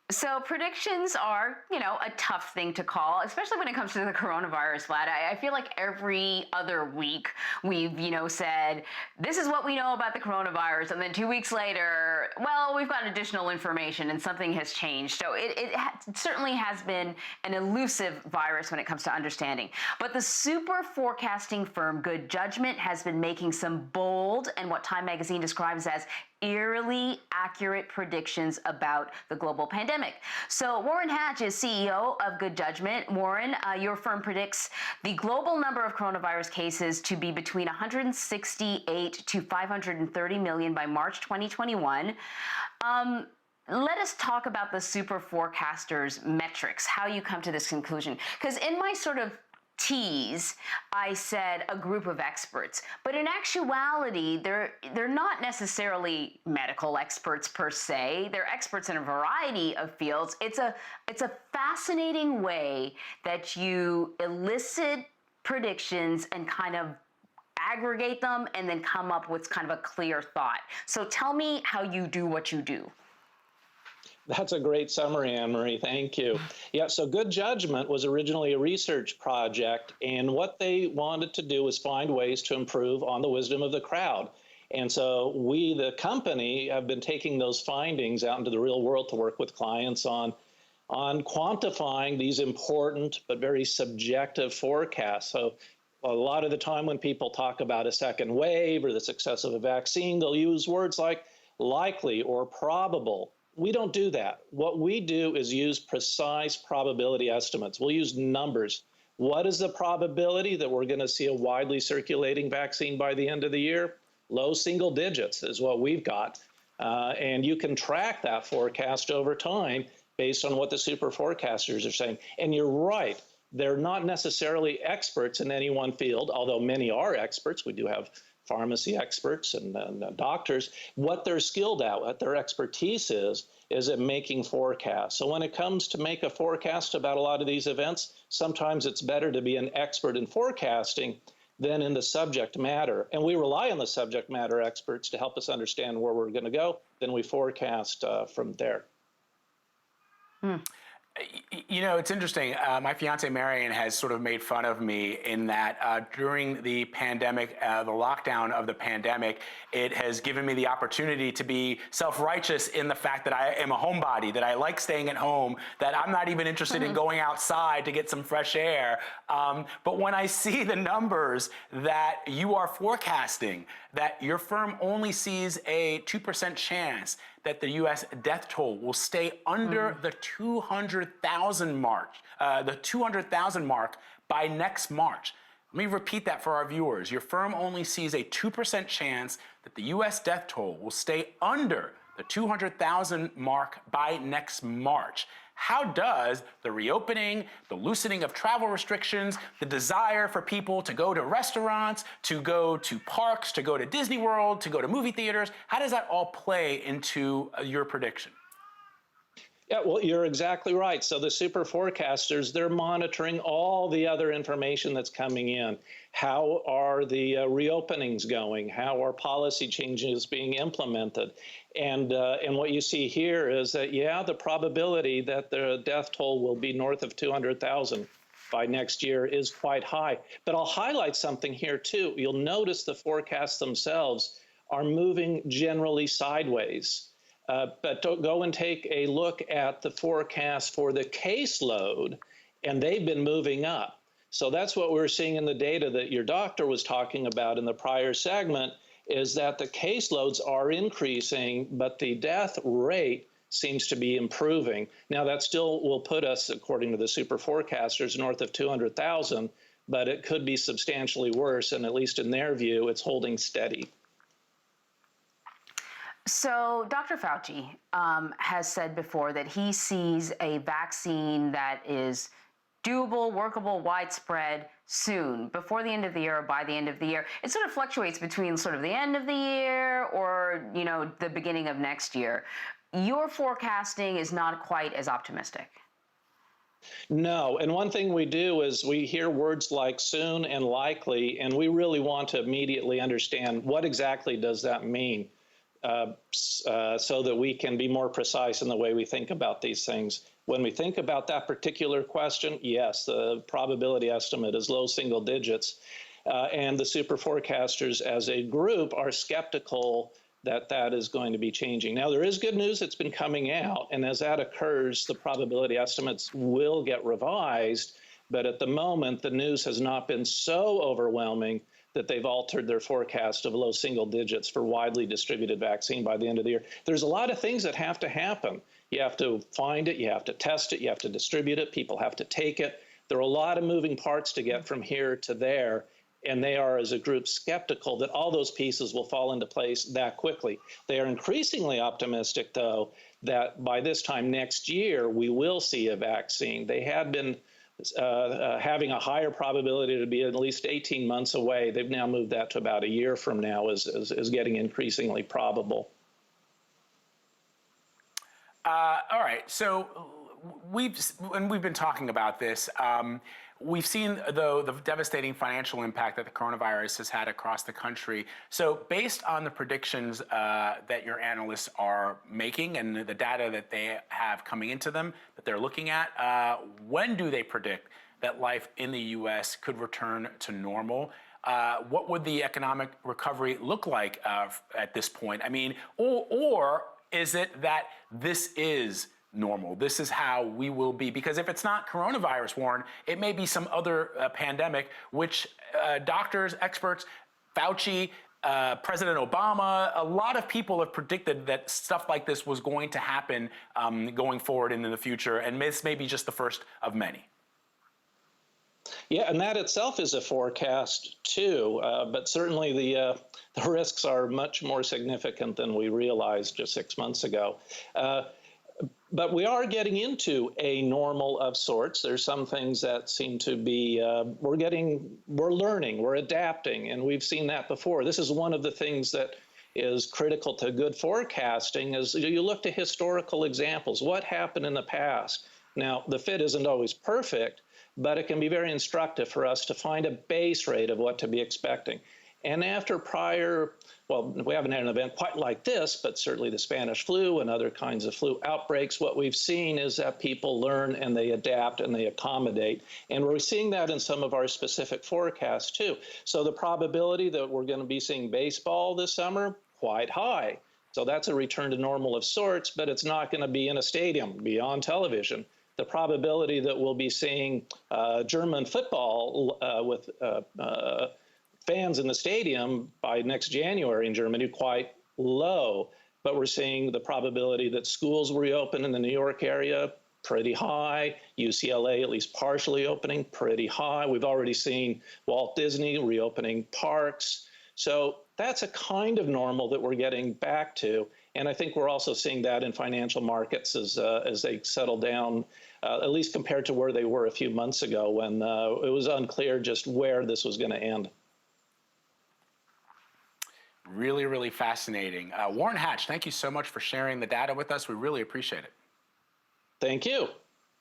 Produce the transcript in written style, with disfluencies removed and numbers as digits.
So predictions are, a tough thing to call, especially when it comes to the coronavirus, Vlad. I feel like every other week we've, said, this is what we know about the coronavirus. And then 2 weeks later, well, we've got additional information and something has changed. So it certainly has been an elusive virus when it comes to understanding. But the super forecasting firm Good Judgement has been making some bold and what Time Magazine describes as eerily accurate predictions about the global pandemic. So Warren Hatch is CEO of Good Judgement. Warren, your firm predicts the global number of coronavirus cases to be between 168 to 530 million by March 2021. Let us talk about the super forecasters metrics, how you come to this conclusion. Because in my sort of tease, I said a group of experts, but in actuality, they're not necessarily medical experts per se. They're experts in a variety of fields. It's a fascinating way that you elicit predictions and kind of aggregate them and then come up with kind of a clear thought. So tell me how you do what you do. That's a great summary, Anne-Marie. Thank you. Yeah, so Good Judgement was originally a research project, and what they wanted to do was find ways to improve on the wisdom of the crowd. And so we, the company, have been taking those findings out into the real world to work with clients on quantifying these important but very subjective forecasts. So a lot of the time when people talk about a second wave or the success of a vaccine, they'll use words like likely or probable. We don't do that. What we do is use precise probability estimates. We'll use numbers. What is the probability that we're going to see a widely circulating vaccine by the end of the year? Low single digits is what we've got. And you can track that forecast over time based on what the super forecasters are saying. And you're right. They're not necessarily experts in any one field, although many are experts. We do have pharmacy experts and doctors. What they're skilled at, what their expertise is at making forecasts. So when it comes to make a forecast about a lot of these events, sometimes it's better to be an expert in forecasting than in the subject matter. And we rely on the subject matter experts to help us understand where we're going to go. Then we forecast from there. It's interesting. My fiance Marion has sort of made fun of me in that during the pandemic, the lockdown of the pandemic, it has given me the opportunity to be self-righteous in the fact that I am a homebody, that I like staying at home, that I'm not even interested in going outside to get some fresh air. But when I see the numbers that you are forecasting, that your firm only sees a 2% chance that the U.S. death toll will stay under the 200,000 mark, by next March. Let me repeat that for our viewers. Your firm only sees a 2% chance that the U.S. death toll will stay under the 200,000 mark by next March. How does the reopening, the loosening of travel restrictions, the desire for people to go to restaurants, to go to parks, to go to Disney World, to go to movie theaters, how does that all play into your prediction? Yeah, well, you're exactly right. So the super forecasters, they're monitoring all the other information that's coming in. How are the reopenings going? How are policy changes being implemented? And what you see here is that, yeah, the probability that the death toll will be north of 200,000 by next year is quite high. But I'll highlight something here, too. You'll notice the forecasts themselves are moving generally sideways. But go and take a look at the forecast for the caseload, and they've been moving up. So that's what we're seeing in the data that your doctor was talking about in the prior segment, is that the caseloads are increasing, but the death rate seems to be improving. Now, that still will put us, according to the super forecasters, north of 200,000, but it could be substantially worse, and at least in their view, it's holding steady. So Dr. Fauci has said before that he sees a vaccine that is doable, workable, widespread soon, before the end of the year or by the end of the year. It sort of fluctuates between sort of the end of the year or, the beginning of next year. Your forecasting is not quite as optimistic. No, and one thing we do is we hear words like soon and likely, and we really want to immediately understand what exactly does that mean. so that we can be more precise in the way we think about these things. When we think about that particular question, yes, the probability estimate is low single digits. And the super forecasters as a group are skeptical that that is going to be changing. Now, there is good news that's been coming out, and as that occurs, the probability estimates will get revised. But at the moment, the news has not been so overwhelming that they've altered their forecast of low single digits for widely distributed vaccine by the end of the year. There's a lot of things that have to happen. You have to find it, you have to test it, you have to distribute it, people have to take it. There are a lot of moving parts to get from here to there, and they are, as a group, skeptical that all those pieces will fall into place that quickly. They are increasingly optimistic, though, that by this time next year, we will see a vaccine. They had been having a higher probability to be at least 18 months away. They've now moved that to about a year from now as getting increasingly probable. All right, so we've been talking about this. We've seen, though, the devastating financial impact that the coronavirus has had across the country. So based on the predictions that your analysts are making and the data that they have coming into them, that they're looking at, when do they predict that life in the U.S. could return to normal? What would the economic recovery look like at this point? I mean, or is it that this is normal? This is how we will be. Because if it's not coronavirus, Warren, it may be some other pandemic, which doctors, experts, Fauci, President Obama, a lot of people have predicted that stuff like this was going to happen going forward into the future. And this may be just the first of many. Yeah, and that itself is a forecast too, but certainly the risks are much more significant than we realized just 6 months ago. But we are getting into a normal of sorts. There's some things that seem to be, we're learning, we're adapting, and we've seen that before. This is one of the things that is critical to good forecasting is you look to historical examples. What happened in the past? Now, the fit isn't always perfect, but it can be very instructive for us to find a base rate of what to be expecting. And after prior, well, we haven't had an event quite like this, but certainly the Spanish flu and other kinds of flu outbreaks, what we've seen is that people learn and they adapt and they accommodate. And we're seeing that in some of our specific forecasts too. So the probability that we're going to be seeing baseball this summer, quite high. So that's a return to normal of sorts, but it's not going to be in a stadium, be on television. The probability that we'll be seeing German football with fans in the stadium by next January in Germany quite low. But we're seeing the probability that schools will reopen in the New York area pretty high. UCLA at least partially opening, pretty high. We've already seen Walt Disney reopening parks. So that's a kind of normal that we're getting back to. And I think we're also seeing that in financial markets as they settle down, at least compared to where they were a few months ago when it was unclear just where this was going to end. Really, really fascinating. Warren Hatch, thank you so much for sharing the data with us. We really appreciate it. Thank you.